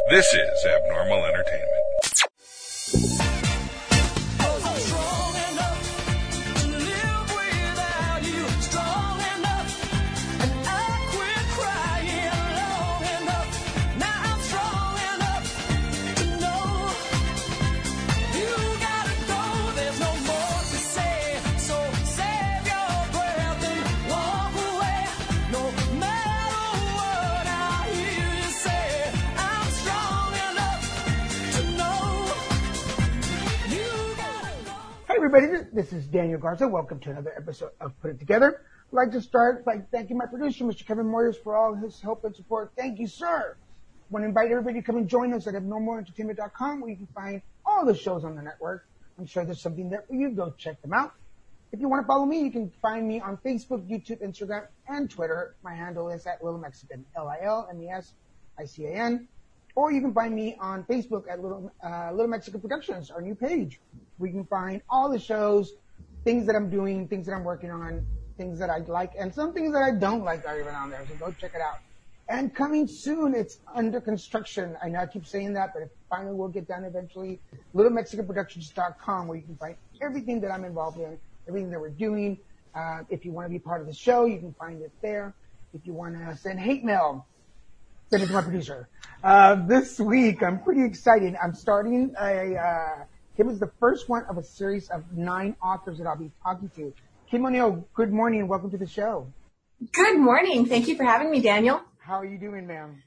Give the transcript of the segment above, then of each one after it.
This is Abnormal Entertainment. Everybody, this is Daniel Garza. Welcome to another episode of Put It Together. I'd like to start by thanking my producer, Mr. Kevin Moyers, for all his help and support. Thank you, sir. I want to invite everybody to come and join us at abnormalentertainment.com, where you can find all the shows on the network. I'm sure there's something there for you. Go check them out. If you want to follow me, you can find me on Facebook, YouTube, Instagram, and Twitter. My handle is at Little Mexican, LILMESICAN. Or you can find me on Facebook at Little Mexican Productions, our new page, where you can find all the shows, things that I'm doing, things that I'm working on, things that I like, and some things that I don't like are even on there. So go check it out. And coming soon, it's under construction. I know I keep saying that, but it finally will get done eventually. LittleMexicanProductions.com, where you can find everything that I'm involved in, everything that we're doing. If you want to be part of the show, you can find it there. If you want to send hate mail, send it to my producer. This week, I'm pretty excited. I'm starting it was the first one of a series of 9 authors that I'll be talking to. Kim O'Neill, good morning and welcome to the show. Good morning. Thank you for having me, Daniel. How are you doing, ma'am?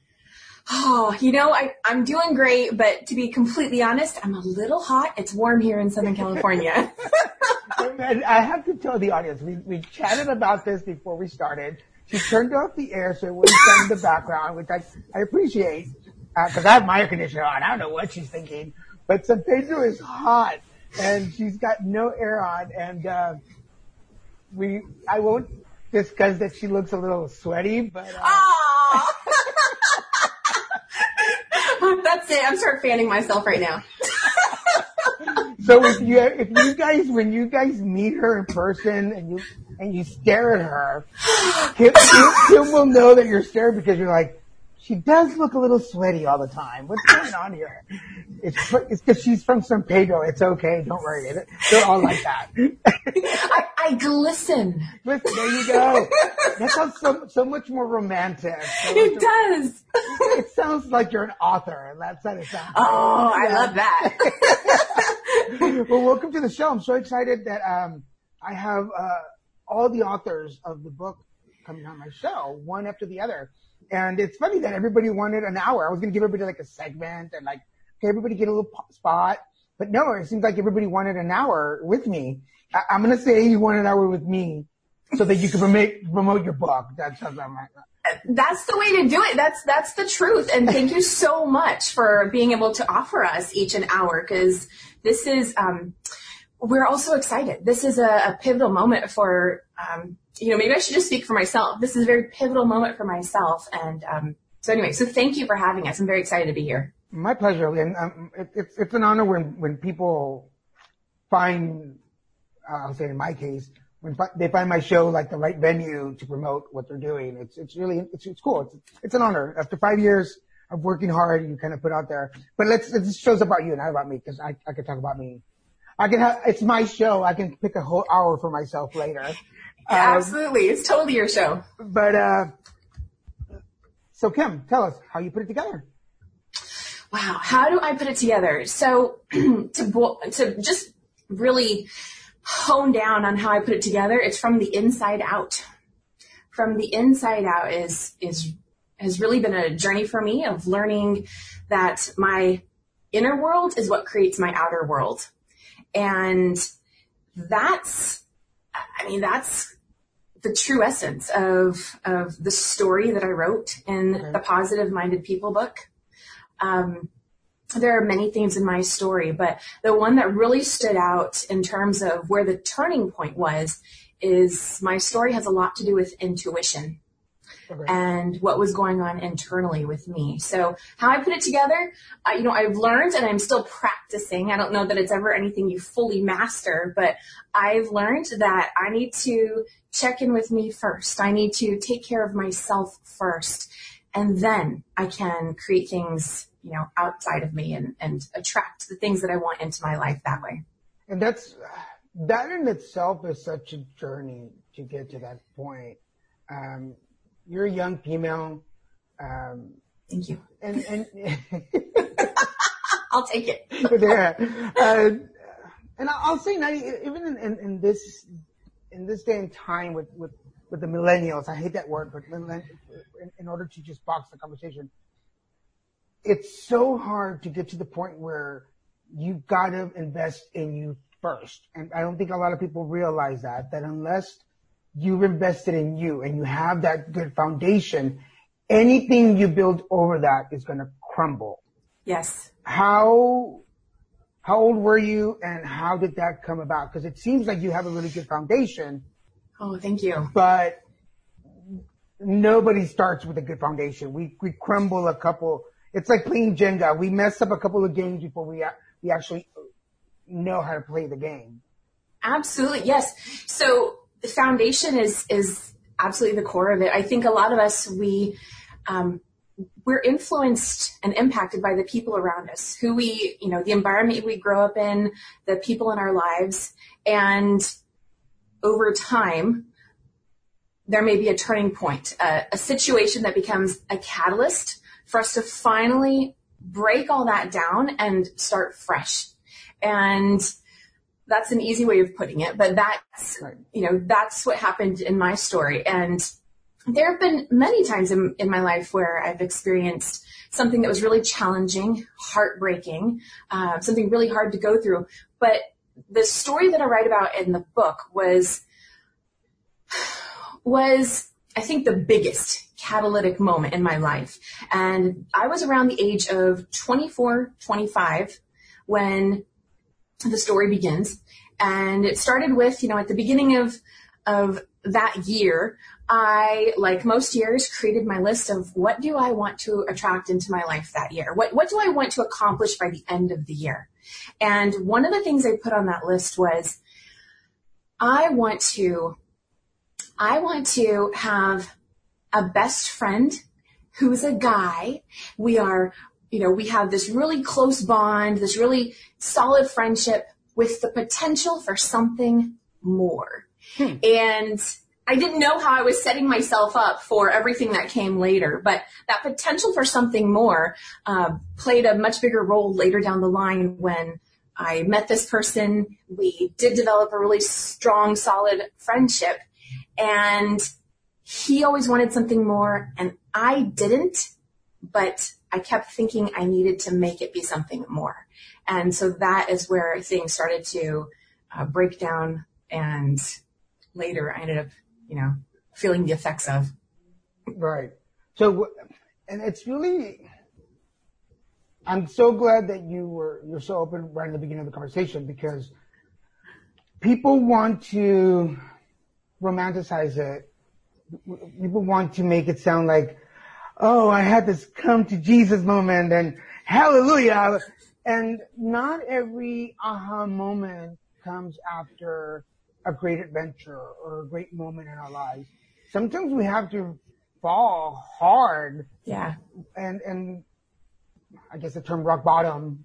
Oh, I'm doing great, but to be completely honest, I'm a little hot. It's warm here in Southern California. I have to tell the audience, we chatted about this before we started. She turned off the air so it wouldn't sound in the background, which I appreciate, because I have my air conditioner on. I don't know what she's thinking. But San Pedro is hot, and she's got no air on, and I won't discuss that she looks a little sweaty, but... That's it. I'm start fanning myself right now. So if you guys, when you guys meet her in person and you stare at her, Kim will know that you're staring because you're like, she does look a little sweaty all the time. What's going on here? It's because she's from San Pedro. It's okay. Don't worry. They're all like that. I glisten. Listen, there you go. That sounds so much more romantic. It does. It sounds like you're an author. That's what it sounds like. Oh, I love that. Well, welcome to the show. I'm so excited that I have all the authors of the book coming on my show, one after the other. And it's funny that everybody wanted an hour. I was going to give everybody like a segment and like, okay, everybody get a little spot. But no, it seems like everybody wanted an hour with me. I'm going to say you want an hour with me so that you can promote your book. That's the way to do it. That's the truth. And thank you so much for being able to offer us each an hour, because this is, we're all so excited. This is a pivotal moment for, maybe I should just speak for myself. This is a very pivotal moment for myself. And so thank you for having us. I'm very excited to be here. My pleasure. And it's an honor when people find, I'll say in my case, when they find my show like the right venue to promote what they're doing. It's really cool. It's an honor. After 5 years of working hard, you kind of put out there. But this show's about you, not about me, because I could talk about me. It's my show. I can pick a whole hour for myself later. Absolutely. It's totally your show. But, so Kim, tell us how you put it together. Wow. How do I put it together? So to just really hone down on how I put it together, it's from the inside out. From the inside out has really been a journey for me of learning that my inner world is what creates my outer world. And that's the true essence of the story that I wrote in the Positive Minded People book. There are many things in my story, but the one that really stood out in terms of where the turning point is my story has a lot to do with intuition. And what was going on internally with me. So how I put it together, I've learned and I'm still practicing. I don't know that it's ever anything you fully master, but I've learned that I need to check in with me first. I need to take care of myself first. And then I can create things, outside of me and attract the things that I want into my life that way. And that in itself is such a journey to get to that point. You're a young female. Thank you. And I'll take it. Yeah. And I'll say now, even in this day and time with the millennials, I hate that word, but in order to just box the conversation, it's so hard to get to the point where you've got to invest in you first. And I don't think a lot of people realize that unless you've invested in you and you have that good foundation, anything you build over that is going to crumble. Yes. How old were you and how did that come about? Because it seems like you have a really good foundation. Oh, thank you. But nobody starts with a good foundation. We crumble a couple. It's like playing Jenga. We mess up a couple of games before we actually know how to play the game. Absolutely. Yes. So the foundation is absolutely the core of it. I think a lot of us, we're influenced and impacted by the people around us, the environment we grow up in, the people in our lives. And over time, there may be a turning point, a situation that becomes a catalyst for us to finally break all that down and start fresh. And that's an easy way of putting it, but that's, right. That's what happened in my story. And there have been many times in my life where I've experienced something that was really challenging, heartbreaking, something really hard to go through. But the story that I write about in the book was I think the biggest catalytic moment in my life. And I was around the age of 24, 25 when the story begins. And it started with, at the beginning of that year, I, like most years, created my list of what do I want to attract into my life that year? What do I want to accomplish by the end of the year? And one of the things I put on that list was I want to have a best friend who's a guy. We are, we have this really close bond, this really solid friendship with the potential for something more. And I didn't know how I was setting myself up for everything that came later, but that potential for something more played a much bigger role later down the line when I met this person. We did develop a really strong, solid friendship, and he always wanted something more, and I didn't, but I kept thinking I needed to make it be something more. And so that is where things started to break down, and later I ended up, feeling the effects of. Right. So, and it's really, I'm so glad that you're so open right in the beginning of the conversation, because people want to romanticize it. People want to make it sound like, oh, I had this come to Jesus moment and hallelujah. And not every aha moment comes after a great adventure or a great moment in our lives. Sometimes we have to fall hard. Yeah. And I guess the term rock bottom,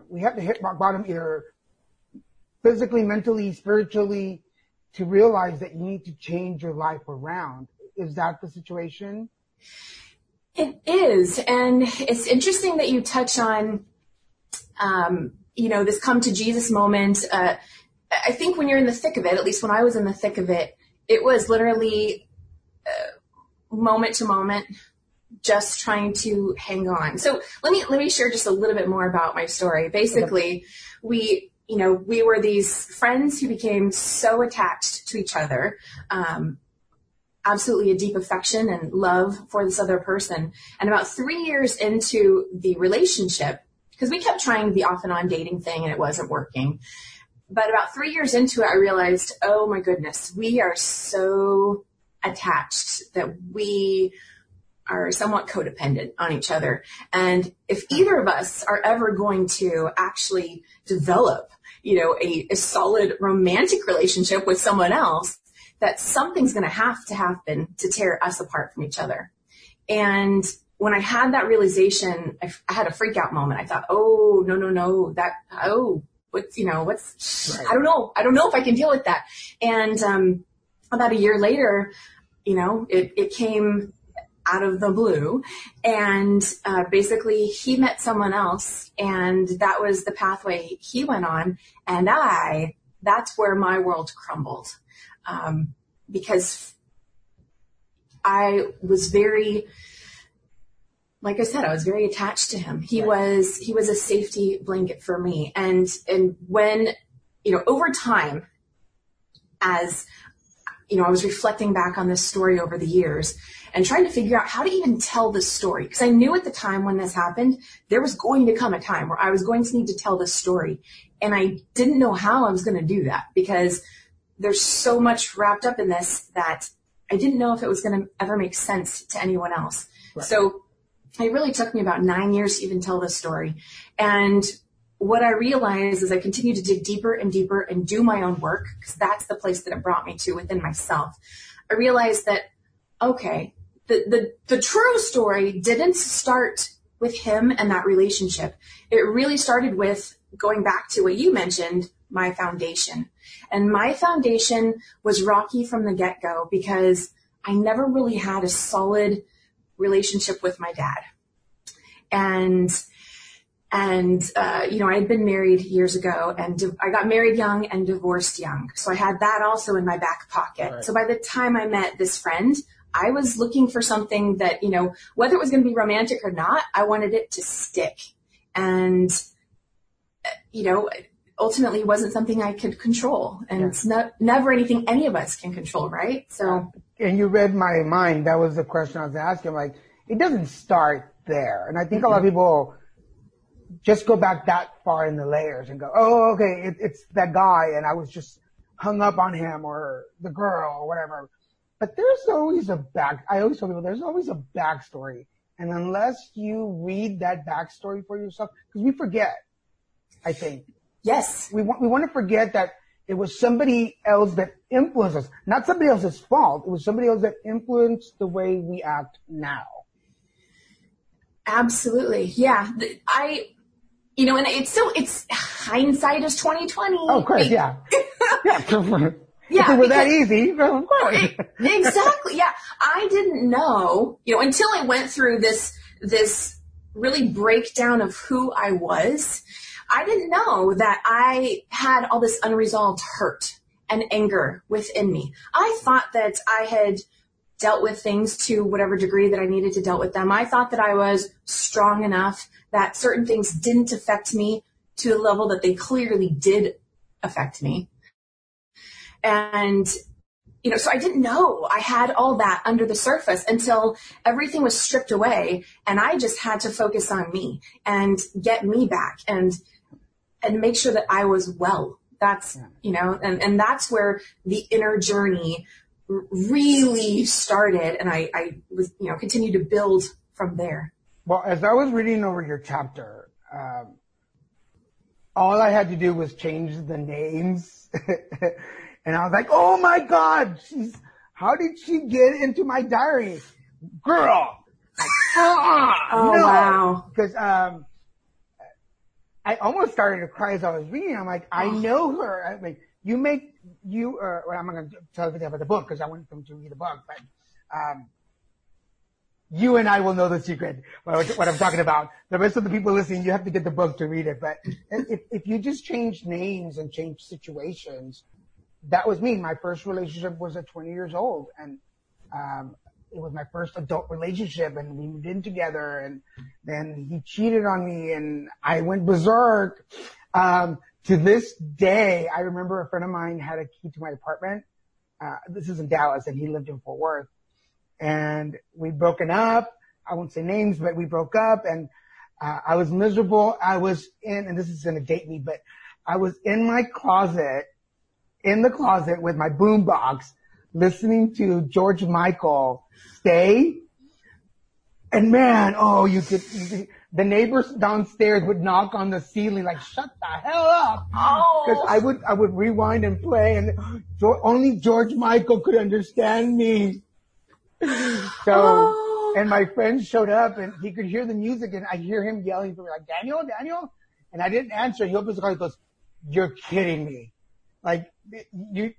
we have to hit rock bottom either physically, mentally, spiritually, to realize that you need to change your life around. Is that the situation? It is. And it's interesting that you touch on, this come to Jesus moment. I think when you're in the thick of it, at least when I was in the thick of it, it was literally moment to moment, just trying to hang on. So let me share just a little bit more about my story. Basically, we were these friends who became so attached to each other, absolutely a deep affection and love for this other person. And about 3 years into the relationship, because we kept trying the off and on dating thing and it wasn't working. But about 3 years into it, I realized, oh my goodness, we are so attached that we are somewhat codependent on each other. And if either of us are ever going to actually develop, a solid romantic relationship with someone else, that something's going to happen to tear us apart from each other. And when I had that realization, I had a freak out moment. I thought, oh, no, what's, Right. I don't know if I can deal with that. And, about a year later, it came out of the blue, and, basically he met someone else, and that was the pathway he went on. And that's where my world crumbled. Because I was like I said, I was very attached to him. He was a safety blanket for me. And when, over time, as, I was reflecting back on this story over the years and trying to figure out how to even tell this story. Because I knew at the time when this happened, there was going to come a time where I was going to need to tell this story. And I didn't know how I was going to do that, because there's so much wrapped up in this that I didn't know if it was going to ever make sense to anyone else. Right. So it really took me about 9 years to even tell this story. And what I realized as I continued to dig deeper and deeper and do my own work, because that's the place that it brought me to within myself, I realized that, okay, the true story didn't start with him and that relationship. It really started with going back to what you mentioned, my foundation. And my foundation was rocky from the get-go, because I never really had a solid relationship with my dad. And I had been married years ago, and I got married young and divorced young. So I had that also in my back pocket. Right. So by the time I met this friend, I was looking for something that, whether it was going to be romantic or not, I wanted it to stick. And, ultimately it wasn't something I could control. And it's never anything any of us can control, right? So. And you read my mind. That was the question I was asking. Like, it doesn't start there. And I think a lot of people just go back that far in the layers and go, oh, okay, it's that guy, and I was just hung up on him, or the girl, or whatever. But there's always I always tell people there's always a backstory. And unless you read that backstory for yourself, because we forget, I think. Yes. We want to forget that it was somebody else that influenced us. Not somebody else's fault. It was somebody else that influenced the way we act now. Absolutely. Yeah. And it's hindsight is 2020. Oh, of course. Yeah. Yeah. Yeah, if it was that easy, of course. Exactly. Yeah. I didn't know, until I went through this really breakdown of who I was. I didn't know that I had all this unresolved hurt and anger within me. I thought that I had dealt with things to whatever degree that I needed to deal with them. I thought that I was strong enough that certain things didn't affect me to the level that they clearly did affect me. And, so I didn't know I had all that under the surface until everything was stripped away, and I just had to focus on me and get me back and make sure that I was well. That's, and that's where the inner journey really started, and I was, continued to build from there. Well, as I was reading over your chapter, all I had to do was change the names. And I was like, oh my God, how did she get into my diary? Girl. Oh, no. Wow. Because, I almost started to cry as I was reading. I'm like, I know her. I mean, well, I'm not going to tell you about the book because I want them to read the book, but, you and I will know the secret, what I'm talking about. The rest of the people listening, you have to get the book to read it. But if you just change names and change situations, that was me. My first relationship was at 20 years old, and it was my first adult relationship, and we moved in together, and then he cheated on me, and I went berserk. To this day, I remember a friend of mine had a key to my apartment. This is in Dallas, and he lived in Fort Worth. And we'd broken up. I won't say names, but we broke up, and I was miserable. I was and this is going to date me, but I was in the closet with my boombox, listening to George Michael, Stay. And man, the neighbors downstairs would knock on the ceiling like, shut the hell up. Because I would rewind and play, and only George Michael could understand me. So And my friend showed up and he could hear the music and I hear him yelling for me like, Daniel. And I didn't answer. He opens the car and goes, you're kidding me. You're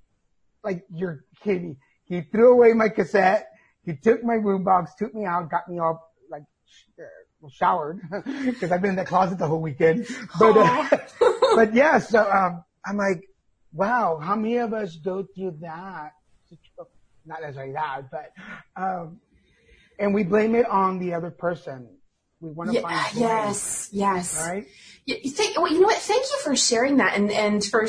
kidding me. He threw away my cassette. He took my boombox, took me out, got me all showered because I've been in the closet the whole weekend. But yeah, so, I'm like, wow, how many of us go through that? Not necessarily that, but, and we blame it on the other person. We want to find blame. Yes. Right? You know what? Thank you for sharing that and for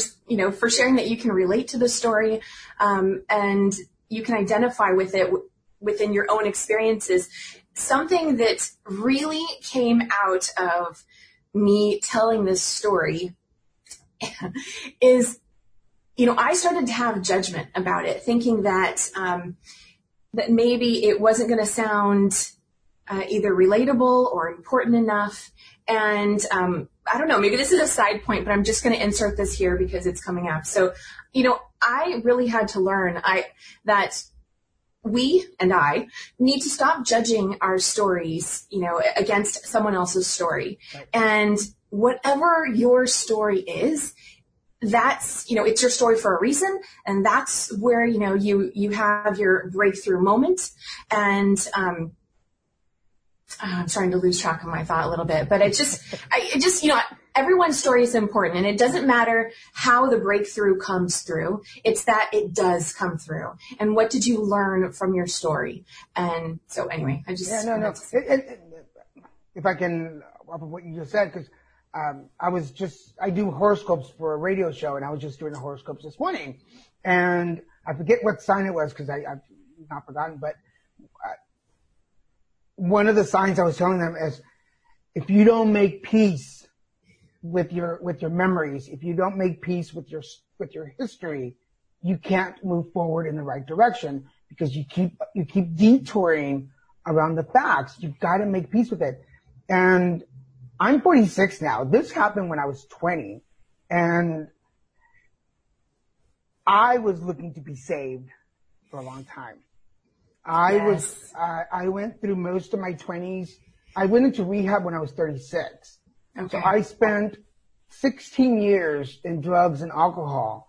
sharing that you can relate to the story, and you can identify with it within your own experiences. Something that really came out of me telling this story is, I started to have judgment about it, thinking that, that maybe it wasn't going to sound either relatable or important enough. And I don't know, maybe this is a side point, but I'm just going to insert this here because it's coming up. So, I really had to learn that we and I need to stop judging our stories, against someone else's story. Right. And whatever your story is, that's, it's your story for a reason. And that's where, you have your breakthrough moment. And, I'm starting to lose track of my thought a little bit, but everyone's story is important, and it doesn't matter how the breakthrough comes through. It's that it does come through. And what did you learn from your story? And so anyway, no. If I can, off of what you just said, because I do horoscopes for a radio show, and I was just doing the horoscopes this morning, and I forget what sign it was because I've not forgotten, but one of the signs I was telling them is, if you don't make peace with your memories, if you don't make peace with your history, you can't move forward in the right direction because you keep detouring around the facts. You've got to make peace with it. And I'm 46 now. This happened when I was 20, and I was looking to be saved for a long time. I went through most of my 20s. I went into rehab when I was 36. Okay. So I spent 16 years in drugs and alcohol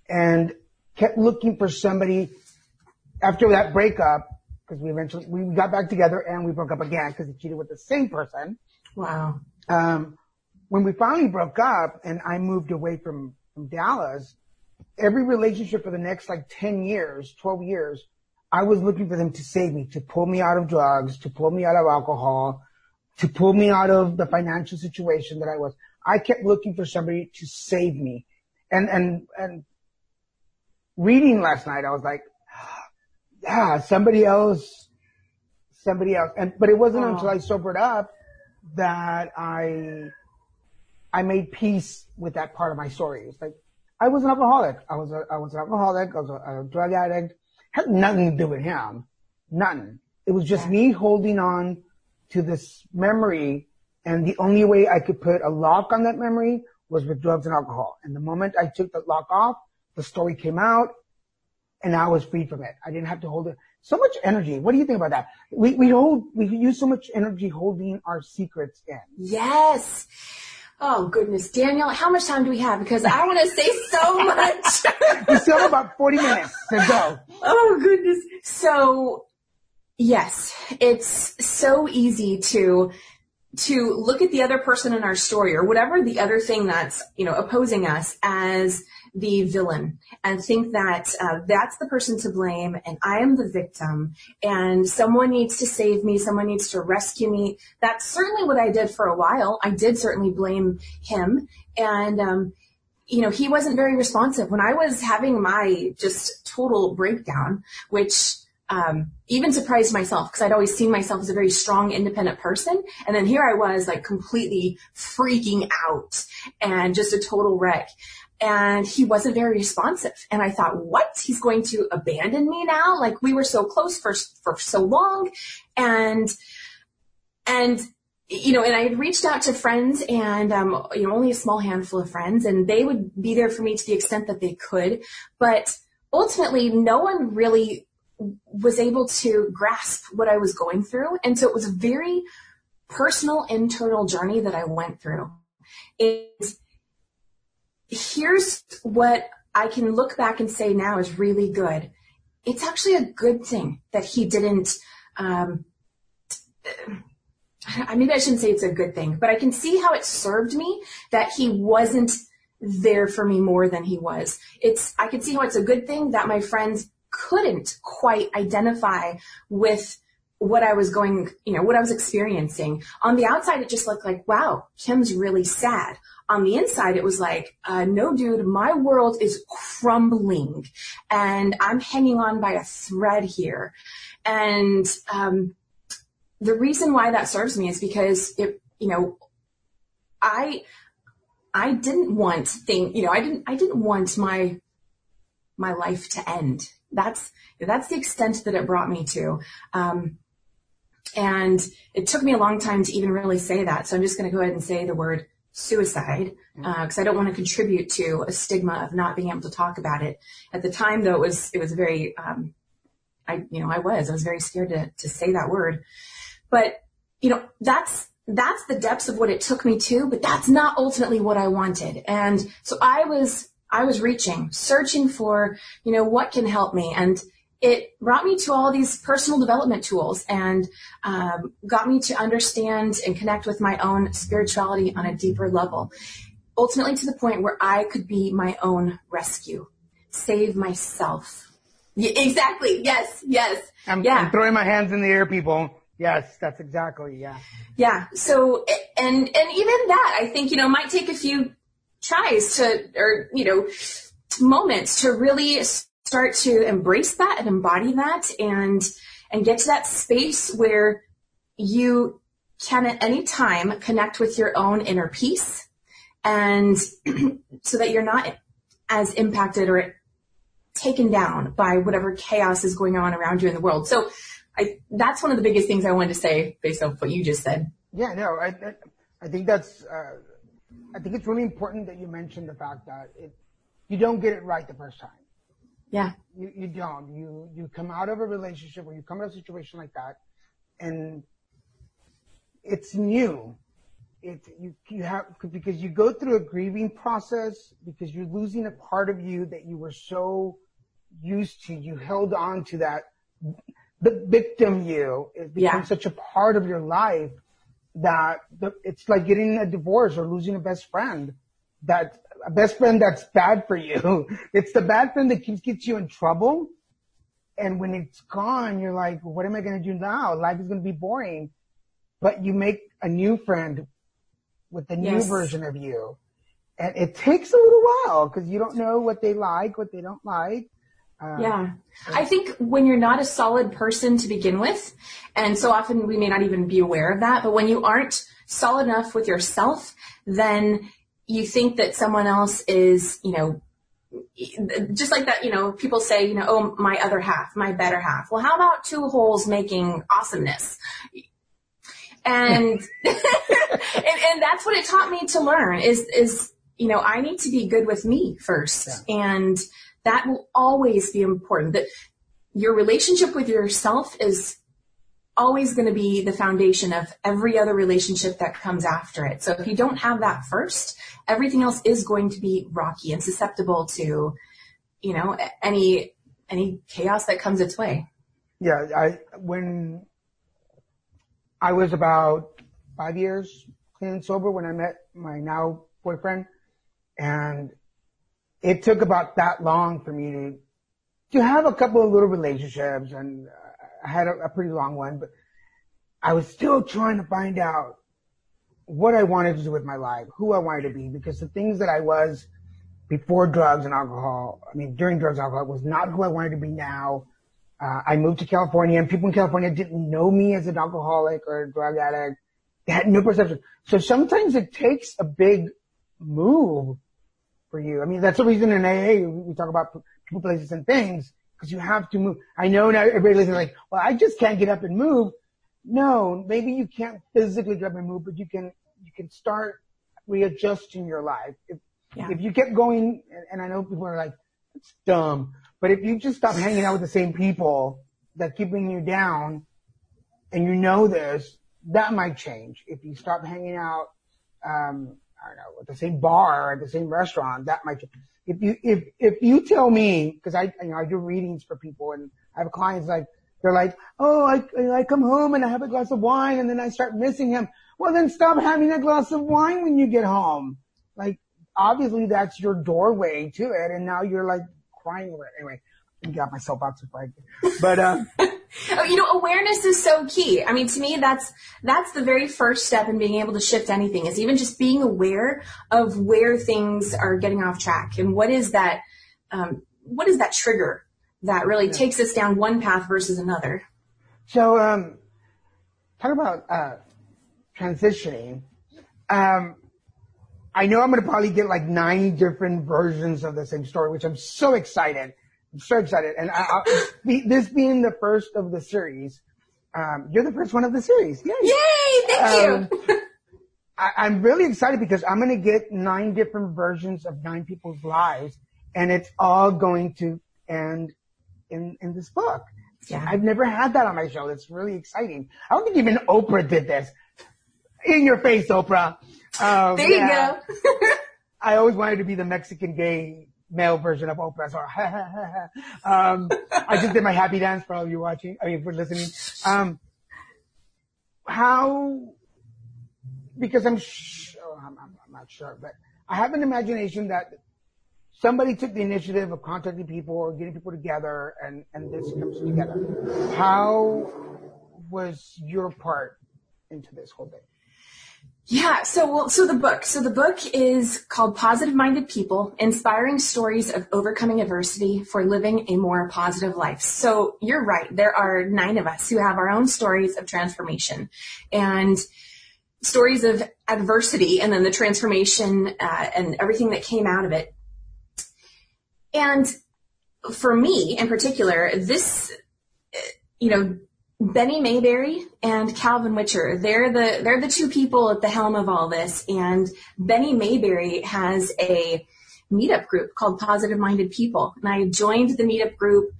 and kept looking for somebody after that breakup, because we got back together and we broke up again because he cheated with the same person. Wow. When we finally broke up and I moved away from Dallas, every relationship for the next 10 years, 12 years, I was looking for them to save me, to pull me out of drugs, to pull me out of alcohol, to pull me out of the financial situation that I was. I kept looking for somebody to save me. And reading last night, I was like, somebody else. But it wasn't until I sobered up that I made peace with that part of my story. It's like, I was an alcoholic. I was an alcoholic. I was a drug addict. Had nothing to do with him. Nothing. It was just me holding on to this memory, and the only way I could put a lock on that memory was with drugs and alcohol. And the moment I took the lock off, the story came out, and I was free from it. I didn't have to hold it. So much energy. What do you think about that? We use so much energy holding our secrets in. Yes. Oh, goodness. Daniel, how much time do we have? Because I want to say so much. We still have about 40 minutes to go. Oh, goodness. So, yes, it's so easy to look at the other person in our story or whatever the other thing that's, opposing us as the villain and think that that's the person to blame and I am the victim and someone needs to save me, someone needs to rescue me. That's certainly what I did for a while. I did certainly blame him, and he wasn't very responsive when I was having my just total breakdown, which even surprised myself because I'd always seen myself as a very strong, independent person. And then here I was completely freaking out and just a total wreck. And he wasn't very responsive. And I thought, what? He's going to abandon me now? We were so close for so long. And I had reached out to friends and, only a small handful of friends, and they would be there for me to the extent that they could. But ultimately, no one really was able to grasp what I was going through. And so it was a very personal internal journey that I went through. And here's what I can look back and say now is really good. It's actually a good thing that he didn't, maybe I shouldn't say it's a good thing, but I can see how it served me that he wasn't there for me more than he was. I can see how it's a good thing that my friends couldn't quite identify with what I was what I was experiencing. On the outside, it just looked like, wow, Kim's really sad. On the inside, it was like, no, dude, my world is crumbling and I'm hanging on by a thread here. And, the reason why that serves me is because I didn't want I didn't want my life to end. That's the extent that it brought me to. And it took me a long time to even really say that. So I'm just going to go ahead and say the word suicide, because I don't want to contribute to a stigma of not being able to talk about it. At the time, though, it was very, I was very scared to say that word. But, that's the depths of what it took me to, but that's not ultimately what I wanted. And so I was searching for, what can help me. And it brought me to all these personal development tools and got me to understand and connect with my own spirituality on a deeper level, ultimately to the point where I could be my own rescue, save myself. Yeah, exactly. Yes. I'm throwing my hands in the air, people. Yes, that's exactly, yeah. Yeah. So, and even that, I think, might take a few tries moments to really start to embrace that and embody that and get to that space where you can at any time connect with your own inner peace and so that you're not as impacted or taken down by whatever chaos is going on around you in the world. So that's one of the biggest things I wanted to say based off what you just said. Yeah, no, I think that's, I think it's really important that you mentioned the fact that you don't get it right the first time. Yeah. You don't. You come out of a relationship or you come out of a situation like that and it's new. You have, because you go through a grieving process because you're losing a part of you that you were so used to. You held on to that. The victim you, it becomes such a part of your life that it's like getting a divorce or losing a best friend. That a best friend that's bad for you. It's the bad friend that gets you in trouble. And when it's gone, you're like, well, what am I going to do now? Life is going to be boring. But you make a new friend with the new version of you. And it takes a little while because you don't know what they like, what they don't like. I think when you're not a solid person to begin with, and so often we may not even be aware of that, but when you aren't solid enough with yourself, then you think that someone else is, just like that, people say, oh, my other half, my better half. Well, how about two holes making awesomeness? And, and that's what it taught me to learn is, I need to be good with me first. Yeah. And that will always be important. That your relationship with yourself is always going to be the foundation of every other relationship that comes after it. So if you don't have that first, everything else is going to be rocky and susceptible to, any chaos that comes its way. Yeah. When I was about 5 years clean and sober when I met my now boyfriend, and it took about that long for me to have a couple of little relationships, and I had a pretty long one, but I was still trying to find out what I wanted to do with my life, who I wanted to be, because the things that I was before drugs and alcohol, during drugs and alcohol, was not who I wanted to be now. I moved to California, and people in California didn't know me as an alcoholic or a drug addict. They had no perception. So sometimes it takes a big move for you. That's the reason in AA we talk about people, places, and things, because you have to move. I know now everybody listens like, well, I just can't get up and move. No, maybe you can't physically get up and move, but you can start readjusting your life. If you kept going, and I know people are like, it's dumb, but if you just stop hanging out with the same people that's keeping you down, and you know this, that might change. If you stop hanging out, I don't know, at the same bar or at the same restaurant, that might change. If you tell me, because I do readings for people, and I have clients they're like, oh, I come home and I have a glass of wine and then I start missing him. Well, then stop having a glass of wine when you get home. Like, obviously that's your doorway to it, and now you're like crying over it. Anyway, I got my soapbox before but awareness is so key. I mean, to me, that's the very first step in being able to shift anything, is even just being aware of where things are getting off track, and what is that trigger that really takes us down one path versus another. So, talk about transitioning. I know I'm going to probably get like 9 different versions of the same story, which I'm so excited. I'm so excited. And this being the first of the series, you're the first one of the series. Yay! Yay! Thank you. I'm really excited because I'm going to get 9 different versions of 9 people's lives, and it's all going to end in this book. Yeah. I've never had that on my show. That's really exciting. I don't think even Oprah did this. In your face, Oprah. There you go. I always wanted to be the Mexican gay male version of Oprah. So, I just did my happy dance for all of you watching. I mean, for listening. Because I'm not sure, but I have an imagination that somebody took the initiative of contacting people or getting people together, and this comes together. How was your part into this whole thing? Yeah. So the book is called Positive Minded People, Inspiring Stories of Overcoming Adversity for Living a More Positive Life. So you're right. There are 9 of us who have our own stories of transformation and stories of adversity, and then the transformation, and everything that came out of it. And for me in particular, this, Benny Mayberry and Calvin Witcher, they're the 2 people at the helm of all this. And Benny Mayberry has a meetup group called Positive Minded People. And I joined the meetup group,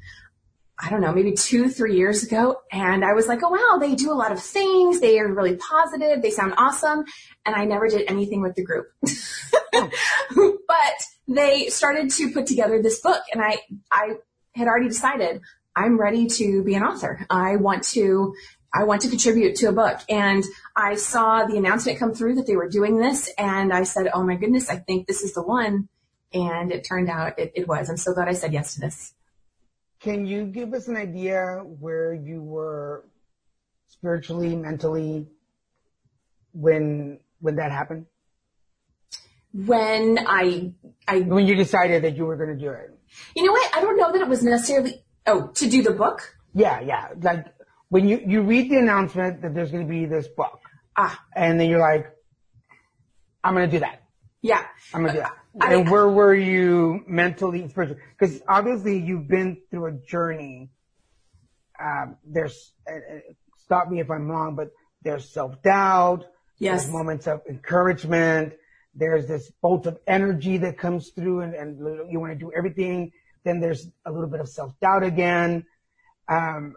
I don't know, maybe 2-3 years ago. And I was like, oh, wow, they do a lot of things. They are really positive. They sound awesome. And I never did anything with the group. But they started to put together this book. And I had already decided I'm ready to be an author. I want to contribute to a book. And I saw the announcement come through that they were doing this. And I said, oh my goodness, I think this is the one. And it turned out it was. I'm so glad I said yes to this. Can you give us an idea where you were spiritually, mentally, when that happened? When when you decided that you were going to do it. You know what? I don't know that it was necessarily, to do the book? Yeah. Like when you read the announcement that there's going to be this book. And then you're like, I'm going to do that. Yeah. I'm going to do that. And where were you mentally, spiritually? Because obviously you've been through a journey. There's, stop me if I'm wrong, but there's self-doubt. Yes. There's moments of encouragement. There's this bolt of energy that comes through and you want to do everything. Then there's a little bit of self-doubt again. And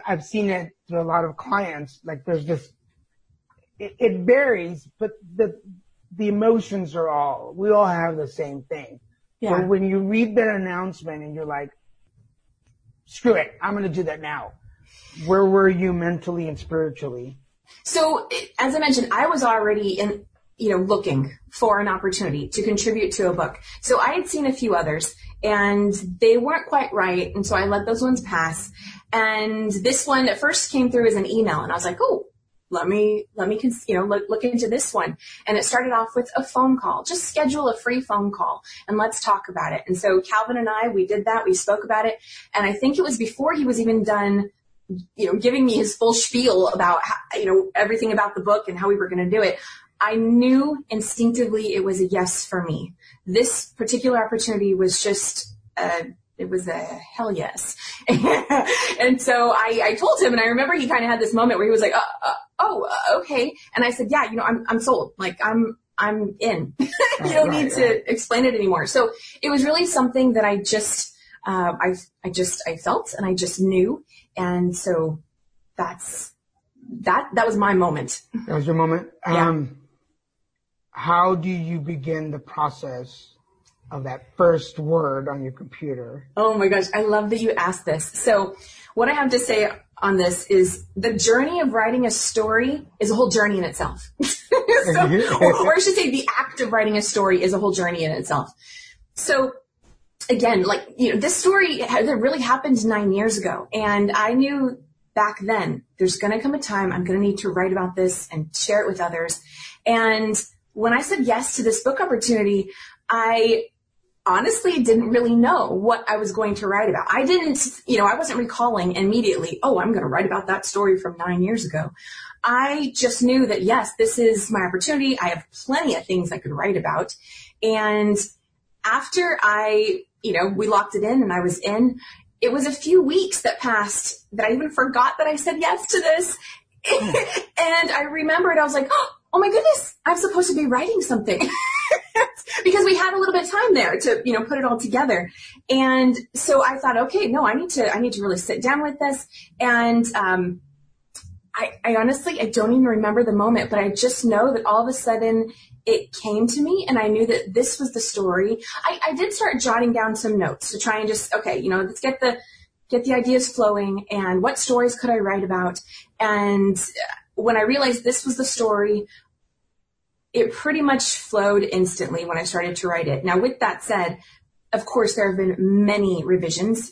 I've seen it through a lot of clients. Like there's this, it varies, but the emotions we all have the same thing. Yeah. So when you read that announcement and you're like, screw it, I'm going to do that now. Where were you mentally and spiritually? So as I mentioned, I was already looking for an opportunity to contribute to a book. So I had seen a few others and they weren't quite right. And so I let those ones pass. And this one at first came through as an email and I was like, oh, let me look into this one. And it started off with a phone call. Just schedule a free phone call and let's talk about it. And so Calvin and I, we did that. We spoke about it. And I think it was before he was even done, giving me his full spiel about how, everything about the book and how we were going to do it. I knew instinctively it was a yes for me. This particular opportunity was just, it was a hell yes. And so I told him, and I remember he kind of had this moment where he was like, okay. And I said, yeah, I'm sold. Like I'm in. You don't need to explain it anymore. So it was really something that I just, I felt and I just knew. And so that was my moment. That was your moment. Yeah. How do you begin the process of that first word on your computer? Oh my gosh, I love that you asked this. So what I have to say on this is the journey of writing a story is a whole journey in itself. Or I should say the act of writing a story is a whole journey in itself. So again, this story really happened 9 years ago. And I knew back then there's going to come a time I'm going to need to write about this and share it with others. And when I said yes to this book opportunity, I honestly didn't really know what I was going to write about. I wasn't recalling immediately, oh, I'm going to write about that story from 9 years ago. I just knew that, yes, this is my opportunity. I have plenty of things I could write about. And after we locked it in and I was in, it was a few weeks that passed that I even forgot that I said yes to this. And I remembered, I was like, oh my goodness, I'm supposed to be writing something. Because we had a little bit of time there to, put it all together. And so I thought, okay, no, I need to really sit down with this. And, I honestly, I don't even remember the moment, but I just know that all of a sudden it came to me and I knew that this was the story. I did start jotting down some notes to try and just, let's get the ideas flowing and what stories could I write about. And when I realized this was the story, it pretty much flowed instantly when I started to write it. Now, with that said, of course, there have been many revisions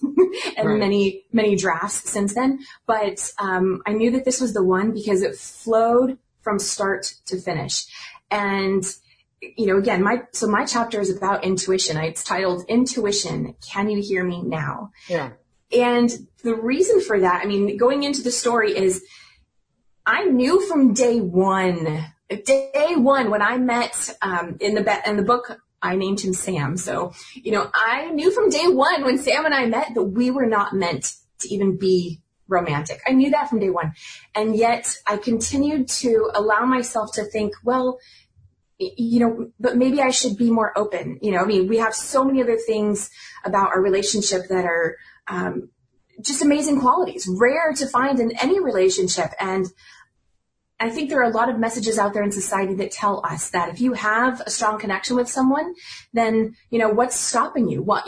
and many, many drafts since then. But I knew that this was the one because it flowed from start to finish. And, again, my chapter is about intuition. It's titled Intuition, Can You Hear Me Now? Yeah. And the reason for that, going into the story is I knew from day one when I met in the book, I named him Sam. So, I knew from day one when Sam and I met that we were not meant to even be romantic. I knew that from day one. And yet I continued to allow myself to think, well, but maybe I should be more open. We have so many other things about our relationship that are just amazing qualities, rare to find in any relationship. And I think there are a lot of messages out there in society that tell us that if you have a strong connection with someone, then, what's stopping you? What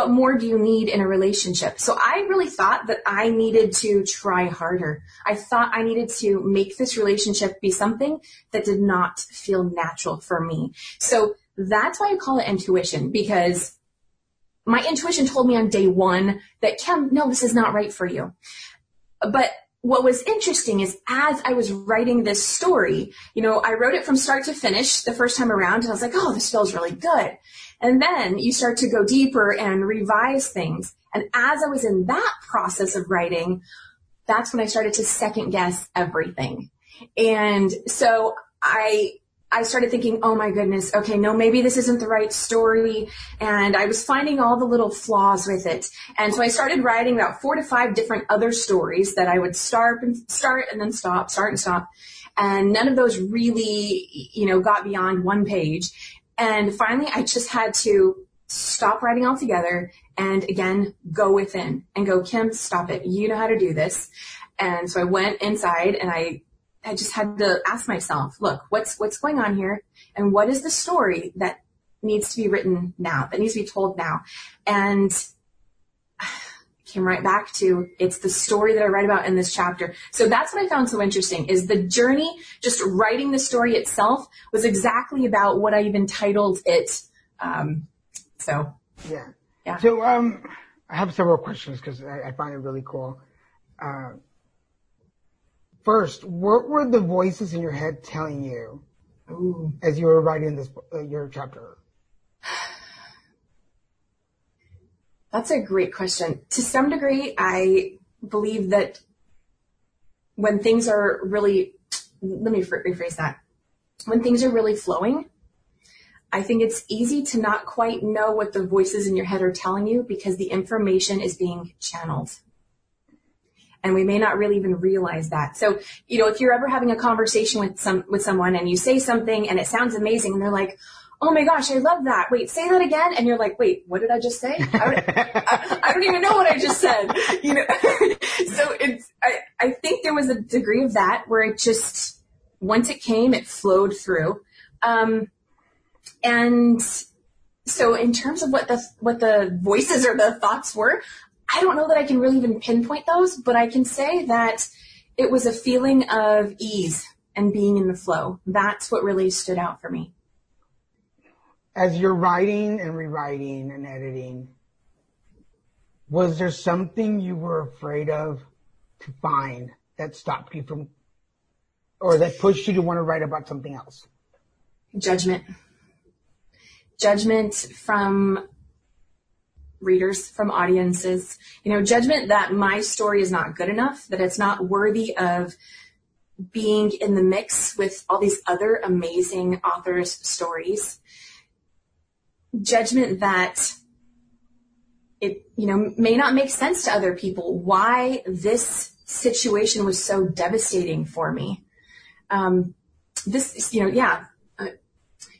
more do you need in a relationship? So I really thought that I needed to try harder. I thought I needed to make this relationship be something that did not feel natural for me. So that's why I call it intuition, because my intuition told me on day one that, Kim, no, this is not right for you. But what was interesting is as I was writing this story, I wrote it from start to finish the first time around, and I was like, oh, this feels really good. And then you start to go deeper and revise things. And as I was in that process of writing, that's when I started to second guess everything. And so I started thinking, oh my goodness, okay, no, maybe this isn't the right story. And I was finding all the little flaws with it. And so I started writing about 4 to 5 different other stories that I would start and then stop, start and stop. And none of those really, got beyond 1 page. And finally, I just had to stop writing altogether and again, go within and go, Kim, stop it. You know how to do this. And so I went inside and I just had to ask myself, look, what's going on here? And what is the story that needs to be written now, that needs to be told now? And I came right back to, it's the story that I write about in this chapter. So that's what I found so interesting, is the journey, just writing the story itself was exactly about what I even titled it. Yeah. So I have several questions because I find it really cool. First, what were the voices in your head telling you as you were writing this your chapter? That's a great question. To some degree, I believe that when things are really, let me rephrase that. When things are really flowing, I think it's easy to not quite know what the voices in your head are telling you because the information is being channeled. And we may not really even realize that. So, if you're ever having a conversation with someone and you say something and it sounds amazing and they're like, oh my gosh, I love that. Wait, say that again. And you're like, wait, what did I just say? I don't even know what I just said. So I think there was a degree of that where it just, once it came, it flowed through. And so in terms of what the voices or the thoughts were, I don't know that I can really even pinpoint those, but I can say that it was a feeling of ease and being in the flow. That's what really stood out for me. As you're writing and rewriting and editing, was there something you were afraid of to find that stopped you from, or that pushed you to want to write about something else? Judgment from readers, from audiences, judgment that my story is not good enough, that it's not worthy of being in the mix with all these other amazing authors' stories. Judgment that it, may not make sense to other people why this situation was so devastating for me.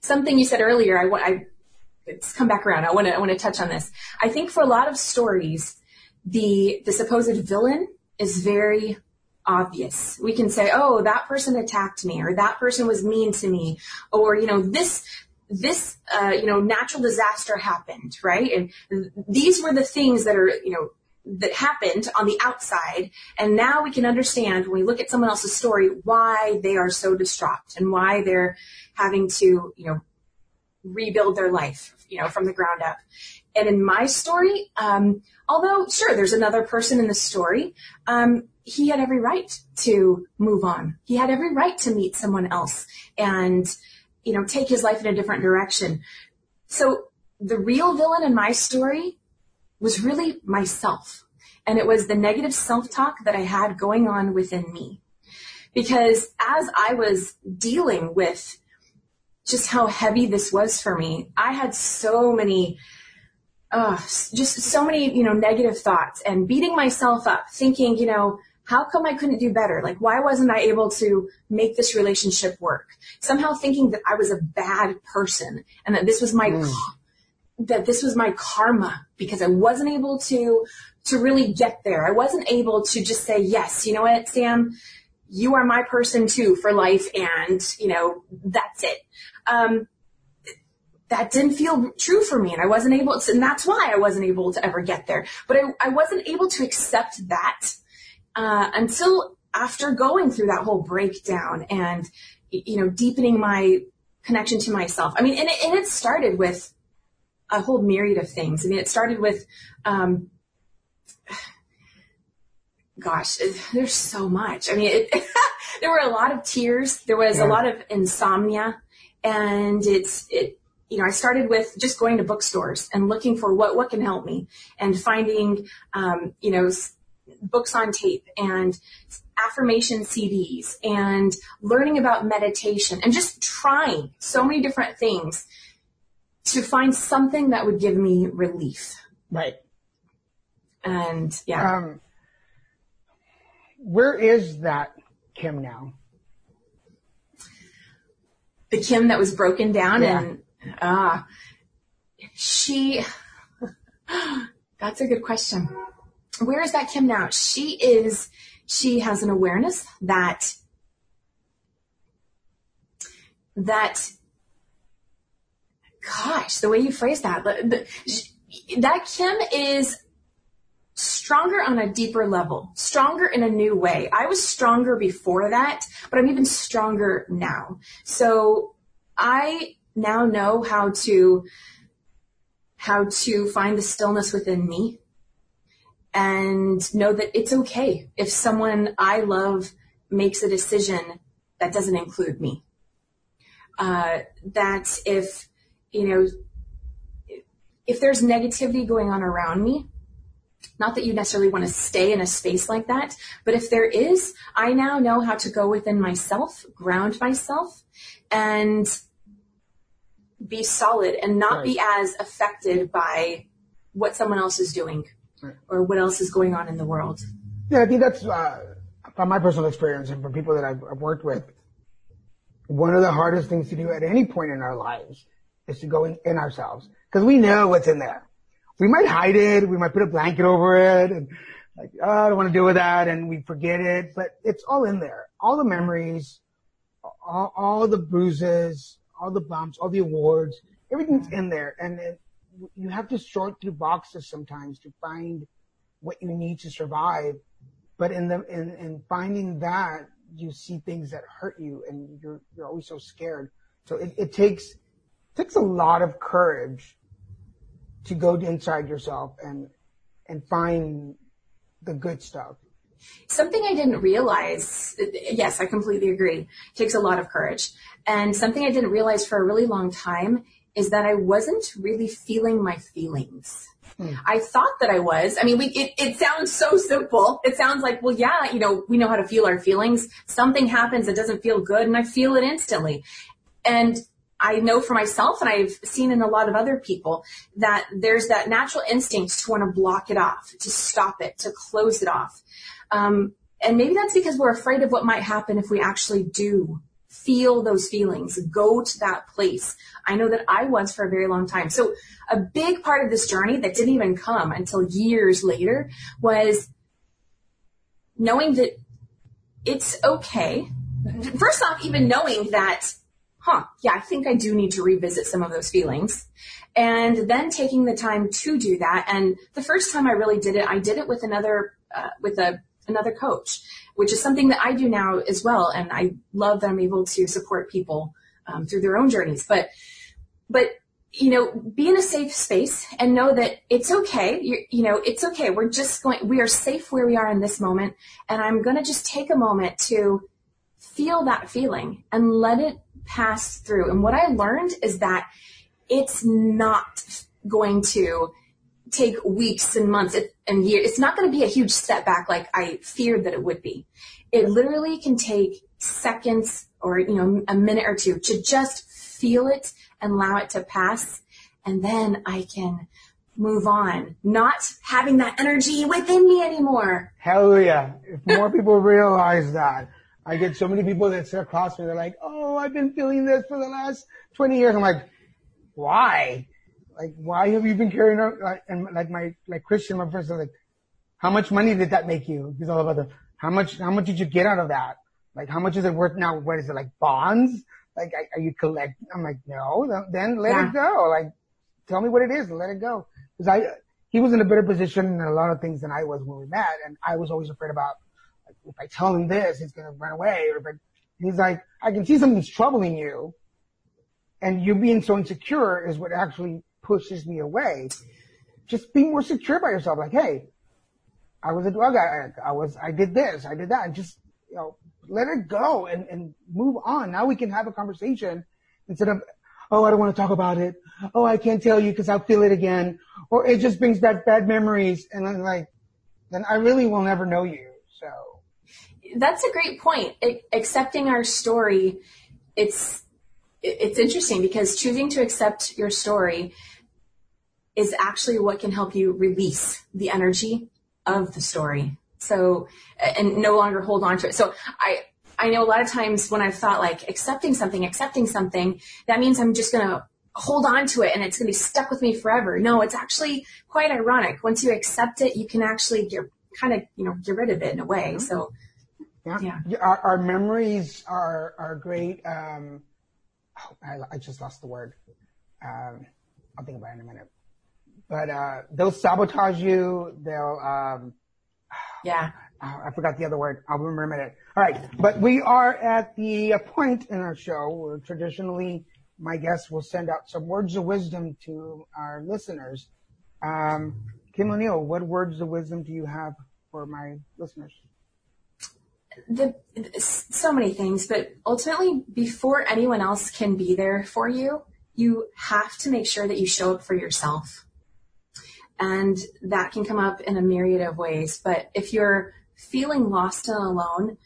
Something you said earlier, it's come back around. I want to touch on this. I think for a lot of stories, the supposed villain is very obvious. We can say, oh, that person attacked me, or that person was mean to me, or, this natural disaster happened, right? And these were the things that are, that happened on the outside. And now we can understand when we look at someone else's story, why they are so distraught and why they're having to, rebuild their life, from the ground up. And in my story, although sure, there's another person in the story, he had every right to move on. He had every right to meet someone else and, take his life in a different direction. So the real villain in my story was really myself. And it was the negative self-talk that I had going on within me. Because as I was dealing with just how heavy this was for me, I had so many, negative thoughts and beating myself up, thinking, how come I couldn't do better? Like, why wasn't I able to make this relationship work? Somehow thinking that I was a bad person and that this was my karma because I wasn't able to really get there. I wasn't able to just say, yes, you know what, Sam, you are my person too for life. And, that's it. That didn't feel true for me. And I wasn't able to, and that's why I wasn't able to ever get there. But I wasn't able to accept that until after going through that whole breakdown and, deepening my connection to myself. I mean, and it started with a whole myriad of things. I mean, it started with, there's so much. I mean, there were a lot of tears. There was a lot of insomnia, and I started with just going to bookstores and looking for what can help me and finding, books on tape and affirmation CDs and learning about meditation and just trying so many different things to find something that would give me relief. Right. And where is that Kim now? The Kim that was broken down and that's a good question. Where is that Kim now? She has an awareness that gosh, the way you phrase that Kim is stronger on a deeper level, stronger in a new way. I was stronger before that, but I'm even stronger now. So I now know how to find the stillness within me and know that it's okay if someone I love makes a decision that doesn't include me. That if there's negativity going on around me, not that you necessarily want to stay in a space like that, but if there is, I now know how to go within myself, ground myself, and be solid and not be as affected by what someone else is doing or what else is going on in the world. Yeah, I think that's, from my personal experience and from people that I've worked with, one of the hardest things to do at any point in our lives is to go in ourselves. Because we know what's in there. We might hide it, we might put a blanket over it, and like, oh, I don't want to deal with that, and we forget it, but it's all in there. All the memories, all the bruises, all the bumps, all the awards, everything's in there. And you have to sort through boxes sometimes to find what you need to survive. But in finding that, you see things that hurt you, and you're always so scared. So it takes a lot of courage to go inside yourself and find the good stuff. Something I didn't realize, yes, I completely agree. It takes a lot of courage. And something I didn't realize for a really long time is that I wasn't really feeling my feelings. I thought that I was. I mean, it sounds so simple. It sounds like, well, yeah, we know how to feel our feelings. Something happens that doesn't feel good, and I feel it instantly. And I know for myself, and I've seen in a lot of other people, that there's that natural instinct to want to block it off, to stop it, to close it off. And maybe that's because we're afraid of what might happen if we actually do feel those feelings, go to that place. I know that I was for a very long time. So a big part of this journey that didn't even come until years later was knowing that it's okay. First off, even knowing that, yeah, I think I do need to revisit some of those feelings. And then taking the time to do that. And the first time I really did it, I did it with another coach, which is something that I do now as well. And I love that I'm able to support people through their own journeys. But be in a safe space and know that it's okay. It's okay. We are safe where we are in this moment. And I'm going to just take a moment to feel that feeling and let it pass through. And what I learned is that it's not going to take weeks and months and years. It's not going to be a huge setback like I feared that it would be. It literally can take seconds or, a minute or two to just feel it and allow it to pass. And then I can move on, not having that energy within me anymore. Hell yeah. If more people realize that. I get so many people that sit across me. They're like, oh, I've been feeling this for the last 20 years. I'm like, why? Like, why have you been carrying out? And like Christian, my friends are like, how much money did that make you? He's all about how much did you get out of that? Like, how much is it worth now? What is it, like bonds? Like, are you collecting? I'm like, no, then let it go. Like, tell me what it is and let it go. Cause he was in a better position in a lot of things than I was when we met. And I was always afraid about, like, if I tell him this, he's going to run away. He's like, I can see something's troubling you. And you being so insecure is what actually pushes me away. Just be more secure about yourself. Like, hey, I was a drug addict. I did this, I did that. And just, let it go and move on. Now we can have a conversation instead of, oh, I don't want to talk about it. Oh, I can't tell you because I'll feel it again. Or it just brings back bad memories. And I'm like, then I really will never know you. So. That's a great point. Accepting our story, it's interesting because choosing to accept your story is actually what can help you release the energy of the story. So, and no longer hold on to it. So I know a lot of times when I've thought like accepting something, that means I'm just going to hold on to it and it's going to be stuck with me forever. No, it's actually quite ironic. Once you accept it, you can actually get rid of it in a way. Mm-hmm. So, yeah. Our memories are great. I just lost the word. I'll think about it in a minute. But they'll sabotage you. They'll I forgot the other word. I'll remember in a minute. All right, but we are at the point in our show where traditionally my guests will send out some words of wisdom to our listeners. Kim O'Neill, what words of wisdom do you have for my listeners? So many things, but ultimately, before anyone else can be there for you, you have to make sure that you show up for yourself. And that can come up in a myriad of ways. But if you're feeling lost and alone,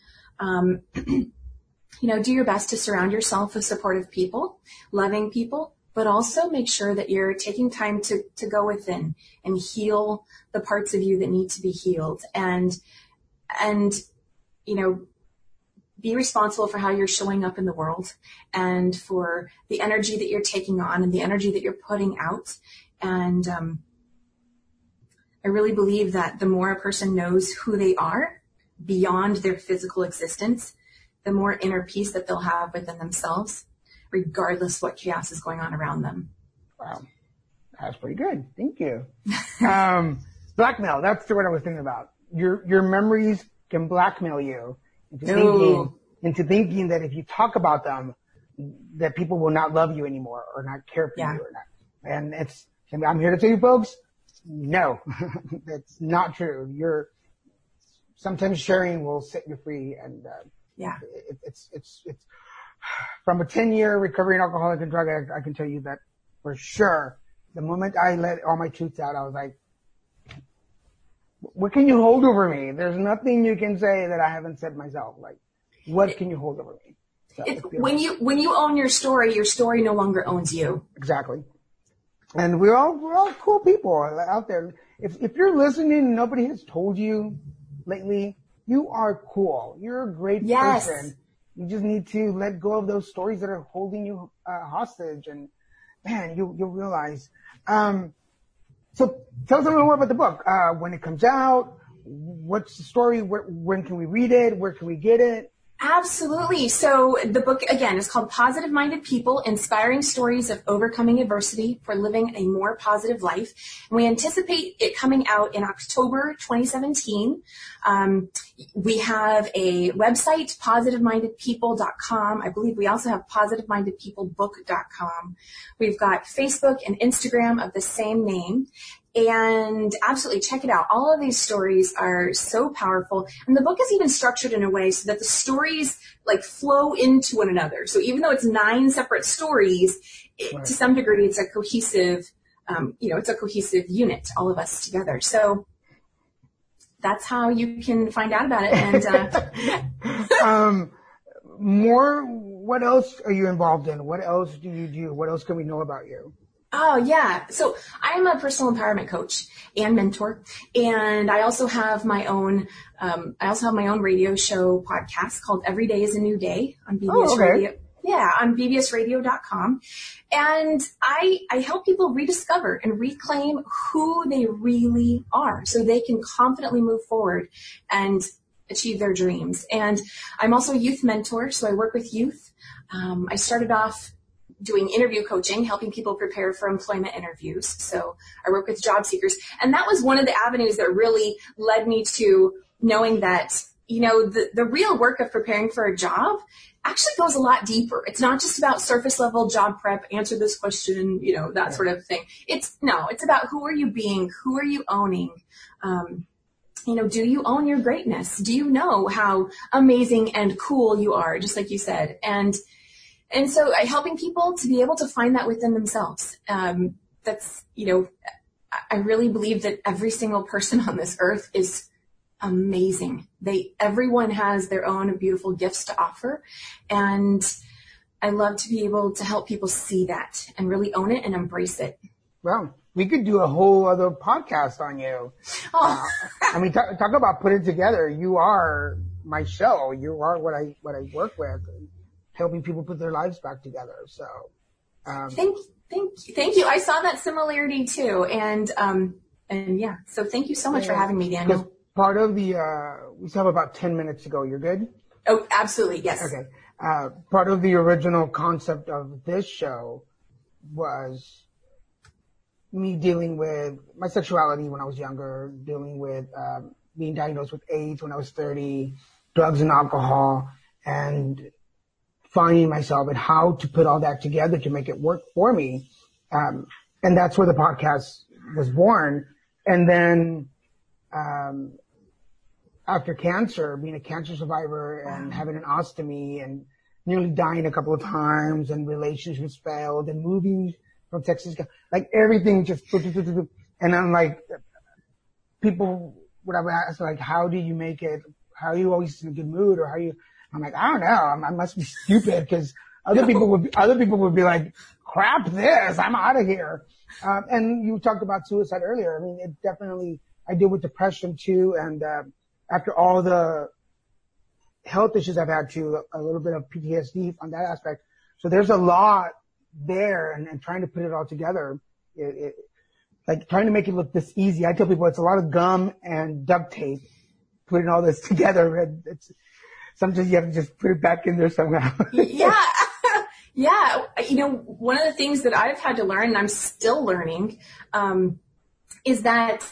do your best to surround yourself with supportive people, loving people, but also make sure that you're taking time to go within and heal the parts of you that need to be healed. And and, be responsible for how you're showing up in the world and for the energy that you're taking on and the energy that you're putting out. And I really believe that the more a person knows who they are beyond their physical existence, the more inner peace that they'll have within themselves, regardless what chaos is going on around them. Wow. That's pretty good. Thank you. Blackmail. That's the word I was thinking about. Your memories can blackmail you into thinking that if you talk about them, that people will not love you anymore or not care for you or not. And I'm here to tell you folks, no, that's not true. Sometimes sharing will set you free. And, it's from a 10-year recovering alcoholic and drug addict, I can tell you that for sure. The moment I let all my truths out, I was like, what can you hold over me? There's nothing you can say that I haven't said myself. Like, what can you hold over me? So, when you own your story no longer owns you. Exactly. And we're all cool people out there. If you're listening and nobody has told you lately, you are cool. You're a great person. You just need to let go of those stories that are holding you hostage, and man, you'll realize. So tell us a little more about the book. When it comes out, what's the story? When can we read it? Where can we get it? Absolutely. So the book, again, is called Positive Minded People, Inspiring Stories of Overcoming Adversity for Living a More Positive Life. And we anticipate it coming out in October 2017. We have a website, positivemindedpeople.com. I believe we also have positivemindedpeoplebook.com. We've got Facebook and Instagram of the same name. And absolutely check it out. All of these stories are so powerful. And the book is even structured in a way so that the stories like flow into one another. So even though it's 9 separate stories, to some degree, it's a cohesive, it's a cohesive unit, all of us together. So that's how you can find out about it. And, what else are you involved in? What else do you do? What else can we know about you? Oh, yeah. So I am a personal empowerment coach and mentor. And I also have my own, radio show podcast called Every Day is a New Day on BBS Radio. Yeah, on bbsradio.com. And I help people rediscover and reclaim who they really are so they can confidently move forward and achieve their dreams. And I'm also a youth mentor, so I work with youth. I started off doing interview coaching, helping people prepare for employment interviews. So I work with job seekers. And that was one of the avenues that really led me to knowing that, the real work of preparing for a job actually goes a lot deeper. It's not just about surface level job prep, answer this question, that sort of thing. It's about who are you being? Who are you owning? Do you own your greatness? Do you know how amazing and cool you are? Just like you said. And so helping people to be able to find that within themselves. I really believe that every single person on this earth is amazing. Everyone has their own beautiful gifts to offer. And I love to be able to help people see that and really own it and embrace it. Well, we could do a whole other podcast on you. Oh. Talk about put it together. You are my show. You are what I work with. Helping people put their lives back together. So, thank you. I saw that similarity too. And yeah, so thank you so much for having me, Daniel. Part of we still have about 10 minutes to go. You're good? Oh, absolutely. Yes. Okay. Part of the original concept of this show was me dealing with my sexuality when I was younger, dealing with, being diagnosed with AIDS when I was 30, drugs and alcohol, and finding myself and how to put all that together to make it work for me. And that's where the podcast was born. And then, after cancer, being a cancer survivor and having an ostomy and nearly dying a couple of times and relationships failed and moving from Texas, like everything just, and I'm like, people would have asked like, how do you make it? How are you always in a good mood? Or I'm like, I don't know. I must be stupid because other people would be like, crap this, I'm out of here. And you talked about suicide earlier. I mean, it definitely, I deal with depression too. And, after all the health issues I've had too, a little bit of PTSD on that aspect. So there's a lot there, and trying to put it all together, like trying to make it look this easy. I tell people it's a lot of gum and duct tape, putting all this together. And sometimes you have to just put it back in there somehow. Yeah. Yeah. One of the things that I've had to learn, and I'm still learning, is that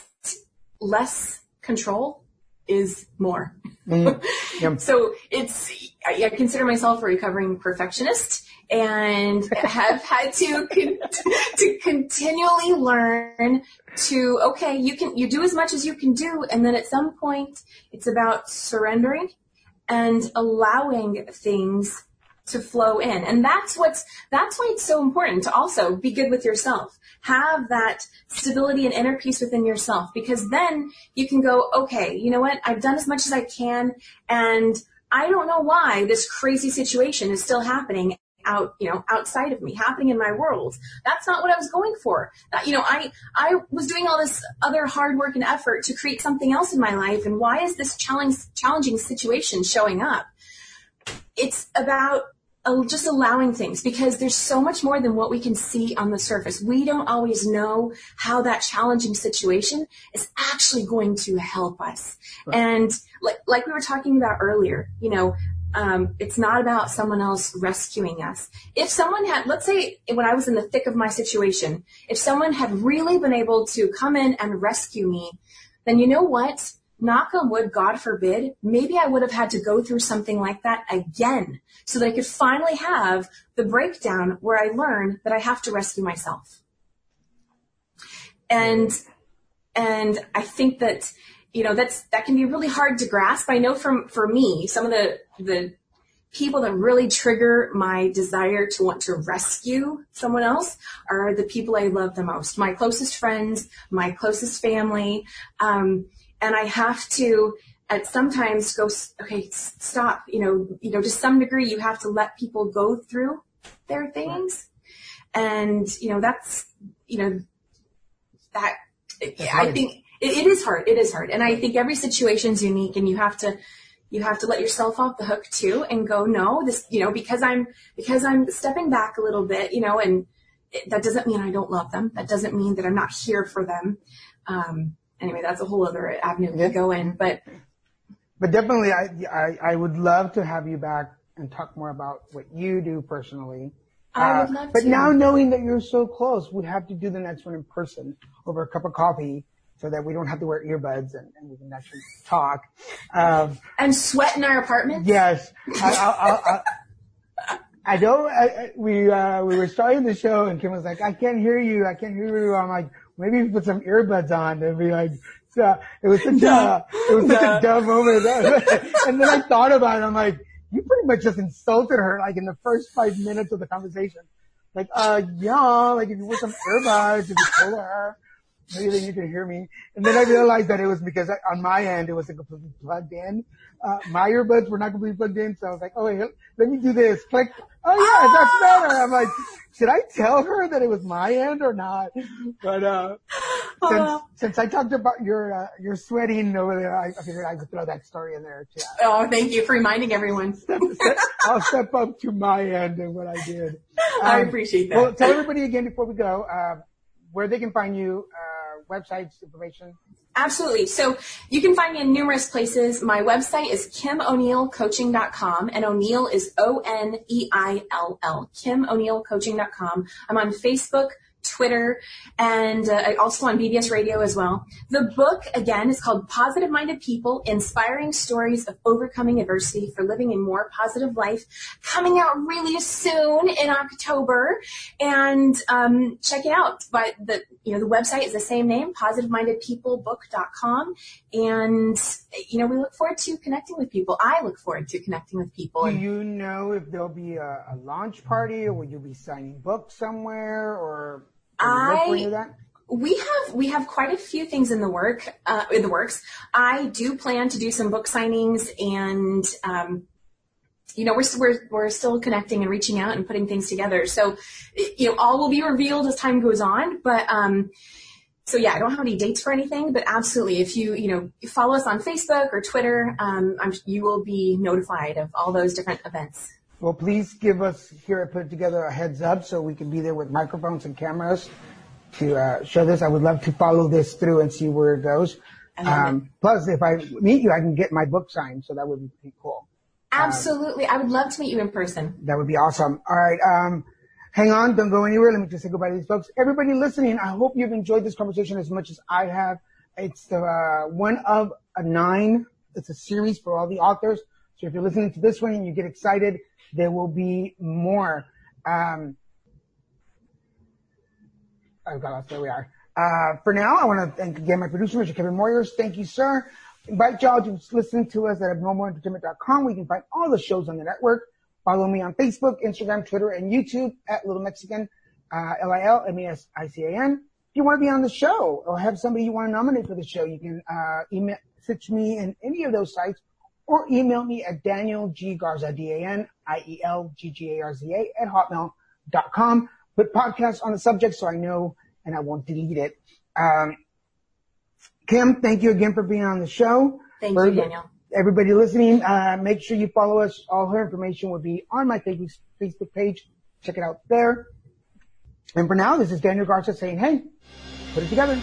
less control is more. Mm-hmm. Yep. So I consider myself a recovering perfectionist, and have had to continually learn to, okay, you do as much as you can do. And then at some point it's about surrendering and allowing things to flow in. And that's why it's so important to also be good with yourself. Have that stability and inner peace within yourself, because then you can go, okay, you know what? I've done as much as I can, and I don't know why this crazy situation is still happening outside of me, happening in my world. That's not what I was going for. I was doing all this other hard work and effort to create something else in my life. And why is this challenging situation showing up? It's about just allowing things, because there's so much more than what we can see on the surface. We don't always know how that challenging situation is actually going to help us. Right. And like we were talking about earlier, it's not about someone else rescuing us. If someone had, let's say when I was in the thick of my situation, if someone had really been able to come in and rescue me, then you know what? Knock on wood, God forbid, maybe I would have had to go through something like that again so that I could finally have the breakdown where I learn that I have to rescue myself. And I think that, that can be really hard to grasp. I know for me, some of the people that really trigger my desire to want to rescue someone else are the people I love the most, my closest friends, my closest family. And I have to at sometimes go, okay, stop, to some degree you have to let people go through their things. And, that's, that, I think it is hard. It is hard. And I think every situation's unique, and you have to let yourself off the hook too and go, no, this, because I'm stepping back a little bit, and that doesn't mean I don't love them. That doesn't mean that I'm not here for them. Anyway, that's a whole other avenue to go in, but definitely I would love to have you back and talk more about what you do personally. I would love to. But now knowing that you're so close, we have to do the next one in person over a cup of coffee so that we don't have to wear earbuds and we can actually talk. And sweat in our apartment? Yes. I don't, we were starting the show and Kim was like, I can't hear you. I'm like, maybe put some earbuds on and be like, so it was such a dumb moment. And then I thought about it. I'm like, you pretty much just insulted her like in the first 5 minutes of the conversation. Like, yeah, like if you put some earbuds, if you told her, maybe then you can hear me. And then I realized that it was because on my end, it wasn't completely plugged in. My earbuds were not completely plugged in. So I was like, oh, wait, let me do this. Click. Oh yeah, that's better. I'm like, should I tell her that it was my end or not? But, since I talked about your sweating over there, I figured I would throw that story in there too. Oh, thank you for reminding everyone. I'll step up to my end and what I did. I appreciate that. Well, tell everybody again before we go, where they can find you, websites, information. Absolutely. So you can find me in numerous places. My website is KimO'NeillCoaching.com, and O'Neill is O'Neill, KimO'NeillCoaching.com. I'm on Facebook, Twitter, and also on BBS Radio as well. The book, again, is called Positive Minded People, Inspiring Stories of Overcoming Adversity for Living a More Positive Life, coming out really soon in October. And check it out. But the website is the same name, PositiveMindedPeopleBook.com. And, we look forward to connecting with people. I look forward to connecting with people. Do you know if there'll be a launch party, or will you be signing books somewhere, or we have quite a few things in the works. I do plan to do some book signings, and we're still connecting and reaching out and putting things together. So all will be revealed as time goes on. But So yeah, I don't have any dates for anything, but absolutely, if you follow us on Facebook or Twitter, you will be notified of all those different events. Well, please give us here at Put It Together a heads up so we can be there with microphones and cameras to show this. I would love to follow this through and see where it goes. Plus, if I meet you, I can get my book signed, so that would be pretty cool. Absolutely. I would love to meet you in person. That would be awesome. All right. Hang on. Don't go anywhere. Let me just say goodbye to these folks. Everybody listening, I hope you've enjoyed this conversation as much as I have. It's the one of a 9. It's a series for all the authors. So if you're listening to this one and you get excited, there will be more. Oh, God, there we are. For now, I want to thank again my producer, Mr. Kevin Moyers. Thank you, sir. Invite y'all to listen to us at abnormalentertainment.com. We can find all the shows on the network. Follow me on Facebook, Instagram, Twitter, and YouTube at Little Mexican, LILMESICAN. If you want to be on the show or have somebody you want to nominate for the show, you can message me in any of those sites or email me at Daniel G. Garza, DANIELGGARZA @hotmail.com. Put podcast on the subject so I know and I won't delete it. Kim, thank you again for being on the show. Thank you, Daniel. Everybody listening, make sure you follow us. All her information will be on my Facebook page. Check it out there. And for now, this is Daniel Garza saying, hey, put it together.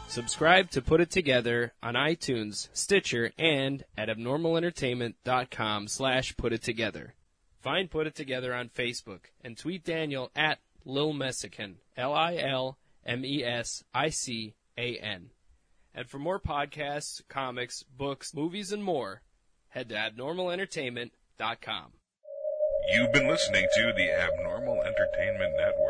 Subscribe to Put It Together on iTunes, Stitcher, and at abnormalentertainment.com/putittogether. Find Put It Together on Facebook and tweet Daniel at Lil Messican, LILMESICAN. And for more podcasts, comics, books, movies, and more, head to abnormalentertainment.com. You've been listening to the Abnormal Entertainment Network.